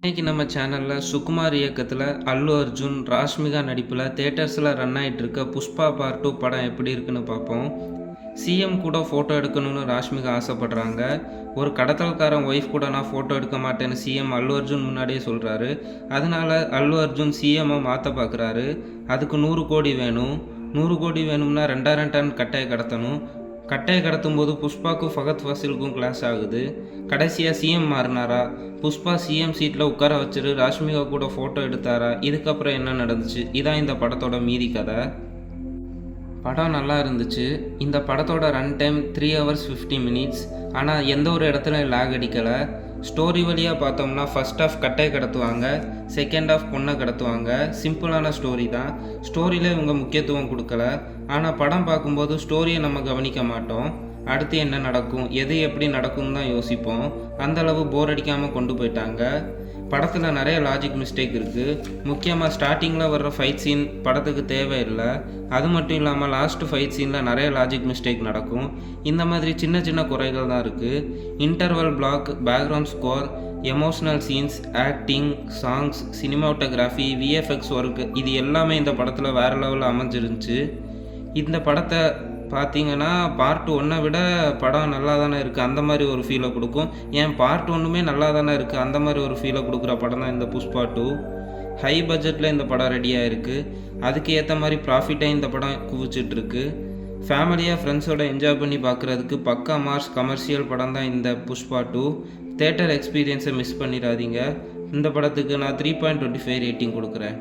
இன்னைக்கு நம்ம சேனலில் சுகுமார் இயக்கத்தில் அல்லு அர்ஜுன் ராஷ்மிகா நடிப்பில் தேட்டர்ஸில் ரன் ஆகிட்டு இருக்க புஷ்பா பார்ட் 2 படம் எப்படி இருக்குன்னு பார்ப்போம். சிஎம் கூட ஃபோட்டோ எடுக்கணும்னு ராஷ்மிகா ஆசைப்படுறாங்க. ஒரு கடத்தல்காரன் ஒய்ஃப் கூட நான் ஃபோட்டோ எடுக்க மாட்டேன்னு சிஎம் அல்லு அர்ஜுன் முன்னாடியே சொல்கிறாரு. அதனால அல்லு அர்ஜுன் சிஎம்மை மாற்ற பார்க்குறாரு. அதுக்கு 100 கோடி வேணும். 100 கோடி வேணும்னா 2000 டன் கட்டையை கடத்தணும். கட்டையை கடத்தும் போது புஷ்பாவுக்கும் ஃபகத் ஃபாசிலுக்கும் கிளாஸ் ஆகுது. கடைசியாக சிஎம் மாறினாரா? புஷ்பா சிஎம் சீட்டில் உட்கார வச்சுட்டு ராஷ்மிகா கூட ஃபோட்டோ எடுத்தாரா? இதுக்கப்புறம் என்ன நடந்துச்சு? இதான் இந்த படத்தோட மீதி கதை. படம் நல்லா இருந்துச்சு. இந்த படத்தோட ரன் டைம் 3 hours 50 minutes. ஆனால் எந்த ஒரு இடத்துல லேக் அடிக்கலை. ஸ்டோரி வழியாக பார்த்தோம்னா ஃபர்ஸ்ட் ஆஃப் கட்டையை கடத்துவாங்க, செகண்ட் ஆஃப் பொண்ணை கடத்துவாங்க. சிம்பிளான ஸ்டோரி தான். ஸ்டோரியில் இவங்க முக்கியத்துவம் கொடுக்கல. ஆனால் படம் பார்க்கும்போது ஸ்டோரியை நம்ம கவனிக்க மாட்டோம். அடுத்து என்ன நடக்கும், எது எப்படி நடக்கும் தான் யோசிப்போம். அந்தளவு போர் அடிக்காமல் கொண்டு போயிட்டாங்க. படத்தில் நிறைய லாஜிக் மிஸ்டேக் இருக்குது. முக்கியமாக ஸ்டார்டிங்கில் வர்ற ஃபைட் சீன் படத்துக்கு தேவையில்லை. அது மட்டும் இல்லாமல் லாஸ்ட்டு ஃபைட் சீனில் நிறைய லாஜிக் மிஸ்டேக் நடக்கும். இந்த மாதிரி சின்ன சின்ன குறைகள் தான் இருக்குது. Interval black, background score, emotional scenes, acting, songs, cinematography, VFX work, இது எல்லாமே இந்த படத்தில் வேறு லெவலில் அமைஞ்சிருந்துச்சு. இந்த படத்தை பார்த்தீங்கன்னா பார்ட் 1 விட படம் நல்லா தானே இருக்குது, அந்த மாதிரி ஒரு ஃபீலை கொடுக்கும். ஏன் பார்ட் 1மே நல்லா தானே இருக்குது, அந்த மாதிரி ஒரு ஃபீலை கொடுக்குற படம் தான் இந்த புஷ்பா 2. ஹை பட்ஜெட்டில் இந்த படம் ரெடியாக இருக்குது. அதுக்கு ஏற்ற மாதிரி ப்ராஃபிட்டாக இந்த படம் குவிச்சிட்ருக்கு. ஃபேமிலியாக ஃப்ரெண்ட்ஸோட என்ஜாய் பண்ணி பார்க்குறதுக்கு பக்கா மார்ஸ் கமர்ஷியல் படம் தான் இந்த புஷ்பா 2. தேட்டர் எக்ஸ்பீரியன்ஸை மிஸ் பண்ணிடாதீங்க. இந்த படத்துக்கு நான் 3.25 ரேட்டிங் கொடுக்குறேன்.